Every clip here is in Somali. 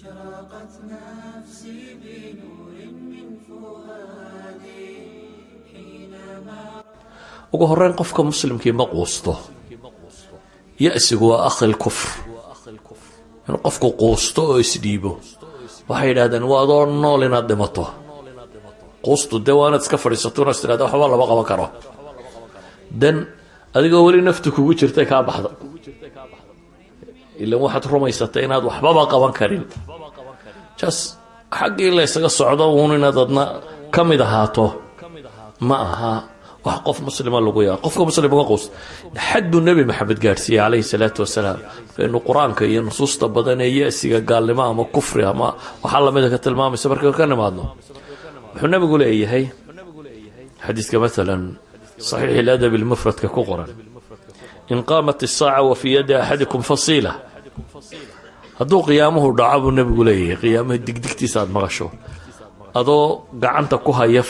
أشرقت نفسي بنور من فؤادي حينما ugu horreyn qofka muslimkii ma quusto ya'sigu waa akhil kufr inuu qofku quusto oo isdhiibo waxay yidhahdeen waa adoo nool inaad dhimato quustu dee waa inaad iska fadhiisato inaad istiraada waxba lama qaban karo dan adigoo weli naftu kugu jirtay kaa baxda ilaan waxaad rumaysatay inaad waxbaba qaban karin jas xaggii la ysaga socdo uun inaad adna ka mid ahaato ma aha wax qof muslima lagu yaa qofka muslim uga quusta xaddu nabi maxamed gaarsiiyay calayhi salaatu wasalaam inuu quraanka iyo nusuusta badan ee yasiga gaalnimo ama kufri ama waxa la mid ah ka tilmaamaysa marka ka nimaadno wuxuu nabigu leeyahay xadiiska مثلا صحيح الادب المفرد ka qoran in qaamat as-saa'a wa fi yadi ahadikum fasila haduu qiyaamuhu dhaco nabigu leeyahay qiyaamaha digdigtiisa aad maqasho adoo gacanta ku haya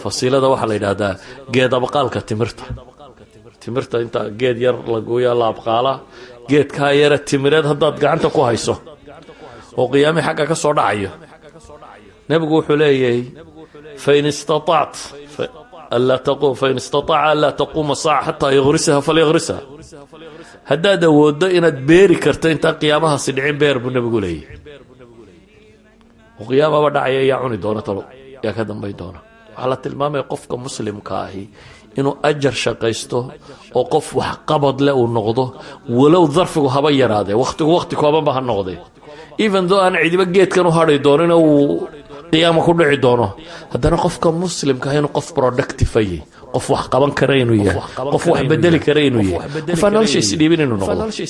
fasiilada waxa la yiraahdaa geed abqaalka timirta inta geed yar la gooyo la abqaala geedka yar timireed hadaad gacanta ku hayso oo qiyaamaha xagga ka soo dhacayo nabigu wuxuu leeyahay fa in istata'at alla taqum fa in istata'a alla taqum sa'a hatta yughrisaha falyughrisaha hadaad awoodo inaad beeri karto inta qiyaamaha si dhicin beer buu nabigu leeyahay وقيامة بدعي يعوني دونة طلو يا كذا ما يدونه على تلمامه قفك مسلم كاهي إنه أجر شقيسته وقف وحقبض له النقضه ولو ظرفه هبير هذا وقتك هو ما هالنقضه even though أنا عيد بجيت كانوا هاري دوننا وقيامة كله عيدونه هذا أنا قفك مسلم كاهي قف برودكتي فيه قف وحقبان كرينه قف وحبدل كرينه فأنا شيء سليبين إنه نقضه